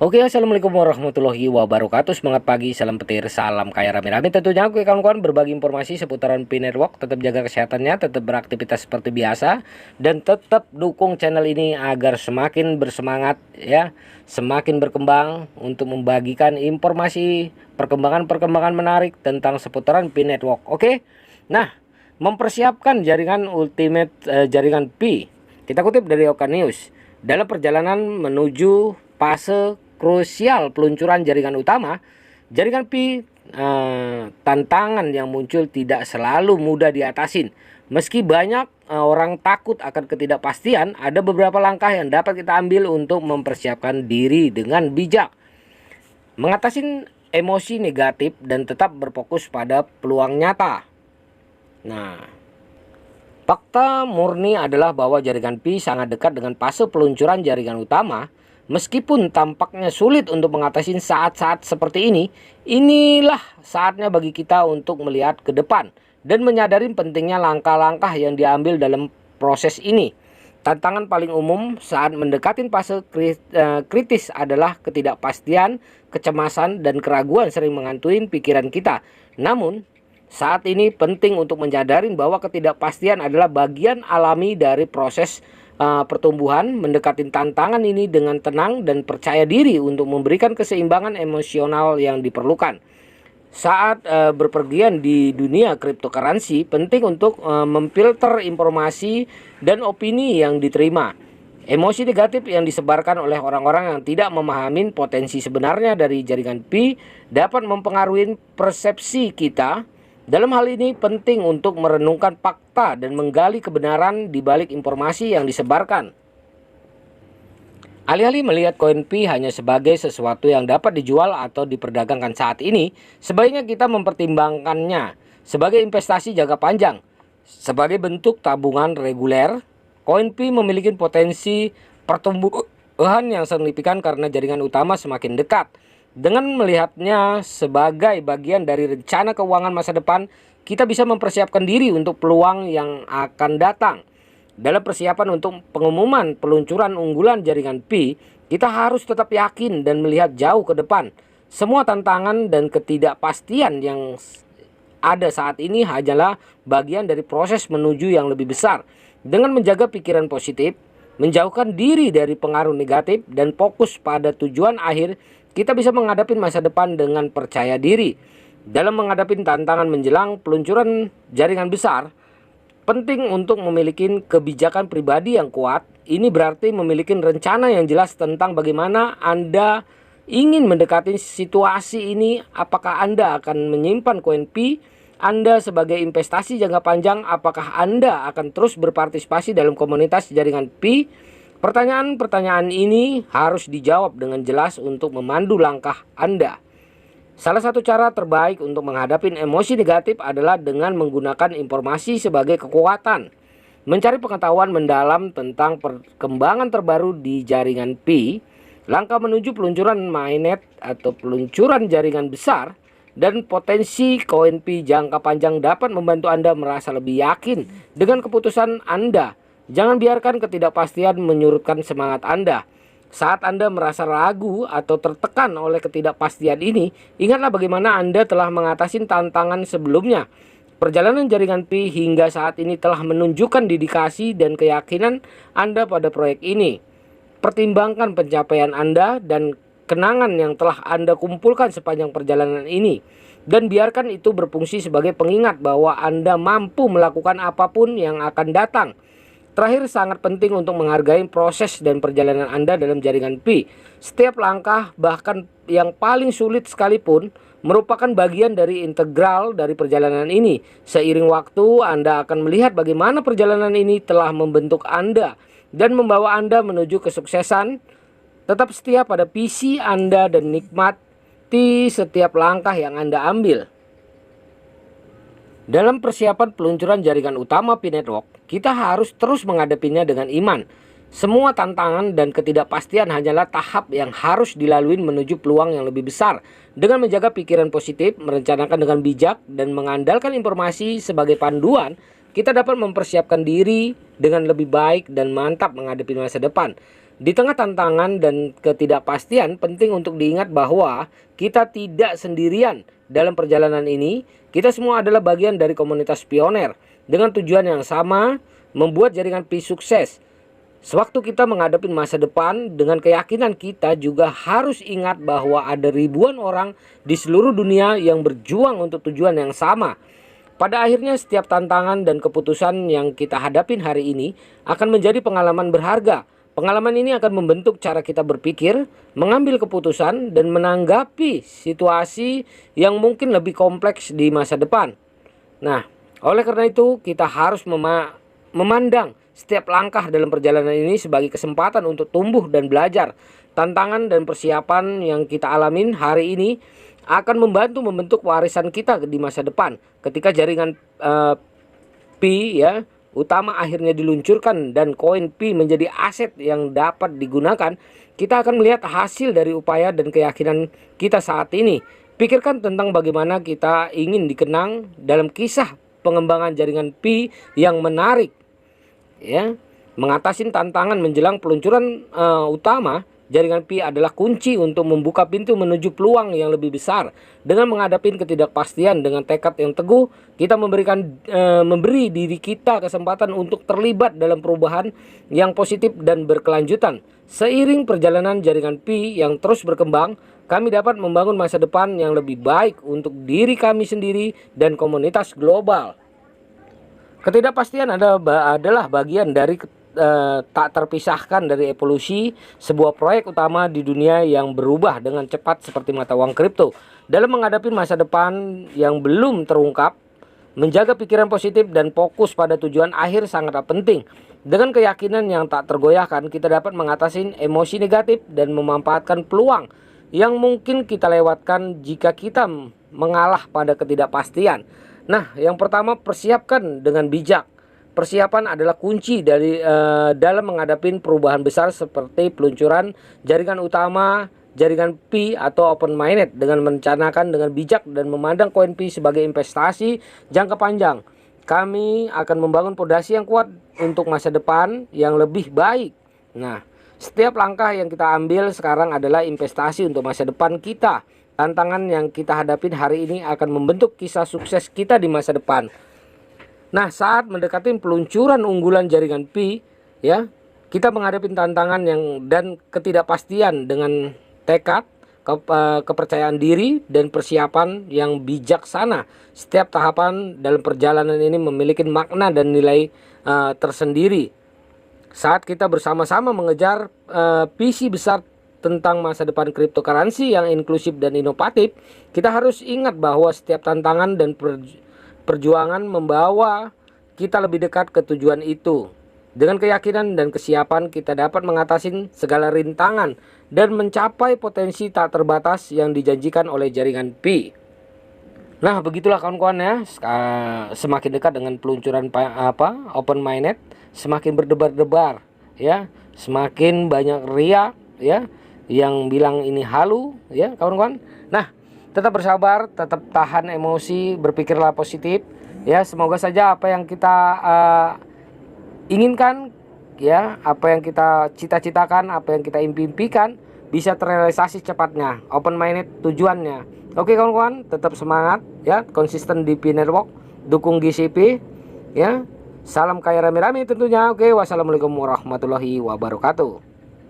Oke, assalamualaikum warahmatullahi wabarakatuh. Semangat pagi, salam petir, salam kaya rame-rame. Tentunya aku kawan-kawan berbagi informasi seputaran Pi Network. Tetap jaga kesehatannya, tetap beraktivitas seperti biasa, dan tetap dukung channel ini agar semakin bersemangat ya, semakin berkembang untuk membagikan informasi perkembangan-perkembangan menarik tentang seputaran Pi Network. Oke, nah, mempersiapkan jaringan ultimate jaringan Pi. Kita kutip dari Oka News. Dalam perjalanan menuju fase krusial peluncuran jaringan utama, jaringan Pi tantangan yang muncul tidak selalu mudah diatasin. Meski banyak orang takut akan ketidakpastian, ada beberapa langkah yang dapat kita ambil untuk mempersiapkan diri dengan bijak. Mengatasi emosi negatif dan tetap berfokus pada peluang nyata. Nah, fakta murni adalah bahwa jaringan Pi sangat dekat dengan fase peluncuran jaringan utama. Meskipun tampaknya sulit untuk mengatasi saat-saat seperti ini, inilah saatnya bagi kita untuk melihat ke depan dan menyadari pentingnya langkah-langkah yang diambil dalam proses ini. Tantangan paling umum saat mendekati fase kritis adalah ketidakpastian, kecemasan, dan keraguan sering menghantui pikiran kita. Namun, saat ini penting untuk menyadari bahwa ketidakpastian adalah bagian alami dari proses pertumbuhan. Mendekati tantangan ini dengan tenang dan percaya diri untuk memberikan keseimbangan emosional yang diperlukan. Saat berpergian di dunia cryptocurrency, penting untuk memfilter informasi dan opini yang diterima. Emosi negatif yang disebarkan oleh orang-orang yang tidak memahami potensi sebenarnya dari jaringan Pi dapat mempengaruhi persepsi kita. Dalam hal ini penting untuk merenungkan fakta dan menggali kebenaran di balik informasi yang disebarkan. Alih-alih melihat koin Pi hanya sebagai sesuatu yang dapat dijual atau diperdagangkan saat ini, sebaiknya kita mempertimbangkannya sebagai investasi jangka panjang. Sebagai bentuk tabungan reguler, koin Pi memiliki potensi pertumbuhan yang signifikan karena jaringan utama semakin dekat. Dengan melihatnya sebagai bagian dari rencana keuangan masa depan, kita bisa mempersiapkan diri untuk peluang yang akan datang. Dalam persiapan untuk pengumuman peluncuran unggulan jaringan Pi, kita harus tetap yakin dan melihat jauh ke depan. Semua tantangan dan ketidakpastian yang ada saat ini hanyalah bagian dari proses menuju yang lebih besar. Dengan menjaga pikiran positif, menjauhkan diri dari pengaruh negatif, dan fokus pada tujuan akhir, kita bisa menghadapi masa depan dengan percaya diri. Dalam menghadapi tantangan menjelang peluncuran jaringan besar, penting untuk memiliki kebijakan pribadi yang kuat. Ini berarti memiliki rencana yang jelas tentang bagaimana Anda ingin mendekati situasi ini. Apakah Anda akan menyimpan koin Pi Anda sebagai investasi jangka panjang? Apakah Anda akan terus berpartisipasi dalam komunitas jaringan Pi? Pertanyaan-pertanyaan ini harus dijawab dengan jelas untuk memandu langkah Anda. Salah satu cara terbaik untuk menghadapi emosi negatif adalah dengan menggunakan informasi sebagai kekuatan. Mencari pengetahuan mendalam tentang perkembangan terbaru di jaringan Pi, langkah menuju peluncuran mainnet atau peluncuran jaringan besar, dan potensi koin Pi jangka panjang dapat membantu Anda merasa lebih yakin dengan keputusan Anda. Jangan biarkan ketidakpastian menyurutkan semangat Anda. Saat Anda merasa ragu atau tertekan oleh ketidakpastian ini, ingatlah bagaimana Anda telah mengatasi tantangan sebelumnya. Perjalanan jaringan Pi hingga saat ini telah menunjukkan dedikasi dan keyakinan Anda pada proyek ini. Pertimbangkan pencapaian Anda dan kenangan yang telah Anda kumpulkan sepanjang perjalanan ini, dan biarkan itu berfungsi sebagai pengingat bahwa Anda mampu melakukan apapun yang akan datang. Terakhir, sangat penting untuk menghargai proses dan perjalanan Anda dalam jaringan Pi. Setiap langkah, bahkan yang paling sulit sekalipun, merupakan bagian dari integral dari perjalanan ini. Seiring waktu, Anda akan melihat bagaimana perjalanan ini telah membentuk Anda dan membawa Anda menuju kesuksesan. Tetap setia pada visi Anda dan nikmati setiap langkah yang Anda ambil. Dalam persiapan peluncuran jaringan utama Pi Network, kita harus terus menghadapinya dengan iman. Semua tantangan dan ketidakpastian hanyalah tahap yang harus dilalui menuju peluang yang lebih besar. Dengan menjaga pikiran positif, merencanakan dengan bijak, dan mengandalkan informasi sebagai panduan, kita dapat mempersiapkan diri dengan lebih baik dan mantap menghadapi masa depan. Di tengah tantangan dan ketidakpastian, penting untuk diingat bahwa kita tidak sendirian dalam perjalanan ini. Kita semua adalah bagian dari komunitas pioner dengan tujuan yang sama, membuat jaringan Pi sukses. Sewaktu kita menghadapi masa depan, dengan keyakinan kita juga harus ingat bahwa ada ribuan orang di seluruh dunia yang berjuang untuk tujuan yang sama. Pada akhirnya, setiap tantangan dan keputusan yang kita hadapin hari ini akan menjadi pengalaman berharga. Pengalaman ini akan membentuk cara kita berpikir, mengambil keputusan, dan menanggapi situasi yang mungkin lebih kompleks di masa depan. Nah, oleh karena itu kita harus memandang setiap langkah dalam perjalanan ini sebagai kesempatan untuk tumbuh dan belajar. Tantangan dan persiapan yang kita alamin hari ini akan membantu membentuk warisan kita di masa depan. Ketika jaringan Pi ya utama akhirnya diluncurkan dan koin Pi menjadi aset yang dapat digunakan, kita akan melihat hasil dari upaya dan keyakinan kita saat ini. Pikirkan tentang bagaimana kita ingin dikenang dalam kisah pengembangan jaringan Pi yang menarik. Ya, mengatasi tantangan menjelang peluncuran utama jaringan Pi adalah kunci untuk membuka pintu menuju peluang yang lebih besar. Dengan menghadapi ketidakpastian dengan tekad yang teguh, kita memberi diri kita kesempatan untuk terlibat dalam perubahan yang positif dan berkelanjutan. Seiring perjalanan jaringan Pi yang terus berkembang, kami dapat membangun masa depan yang lebih baik untuk diri kami sendiri dan komunitas global. Ketidakpastian adalah bagian dari tak terpisahkan dari evolusi sebuah proyek utama di dunia yang berubah dengan cepat seperti mata uang kripto. Dalam menghadapi masa depan yang belum terungkap, menjaga pikiran positif dan fokus pada tujuan akhir sangatlah penting. Dengan keyakinan yang tak tergoyahkan, kita dapat mengatasi emosi negatif dan memanfaatkan peluang yang mungkin kita lewatkan jika kita mengalah pada ketidakpastian. Nah, yang pertama, persiapkan dengan bijak. Persiapan adalah kunci dalam menghadapi perubahan besar seperti peluncuran jaringan utama, jaringan Pi atau open mainnet. Dengan merencanakan dengan bijak dan memandang koin Pi sebagai investasi jangka panjang, kami akan membangun fondasi yang kuat untuk masa depan yang lebih baik. Nah, setiap langkah yang kita ambil sekarang adalah investasi untuk masa depan kita. Tantangan yang kita hadapi hari ini akan membentuk kisah sukses kita di masa depan. Nah, saat mendekati peluncuran unggulan jaringan Pi, ya, kita menghadapi tantangan dan ketidakpastian dengan tekad, kepercayaan diri, dan persiapan yang bijaksana. Setiap tahapan dalam perjalanan ini memiliki makna dan nilai tersendiri. Saat kita bersama-sama mengejar visi besar tentang masa depan cryptocurrency yang inklusif dan inovatif, kita harus ingat bahwa setiap tantangan dan perjuangan membawa kita lebih dekat ke tujuan itu. Dengan keyakinan dan kesiapan, kita dapat mengatasi segala rintangan dan mencapai potensi tak terbatas yang dijanjikan oleh jaringan Pi. Nah, begitulah kawan-kawan ya. Semakin dekat dengan peluncuran open mainnet, semakin berdebar-debar ya, semakin banyak ria ya yang bilang ini halu ya kawan-kawan. Nah, tetap bersabar, tetap tahan emosi, berpikirlah positif ya. Semoga saja apa yang kita inginkan ya, apa yang kita cita-citakan, apa yang kita impikan bisa terrealisasi cepatnya. Open mainnet tujuannya. Oke kawan-kawan, tetap semangat ya, konsisten di Pi Network, dukung GCP ya. Salam kaya rame-rame tentunya. Oke, wassalamualaikum warahmatullahi wabarakatuh.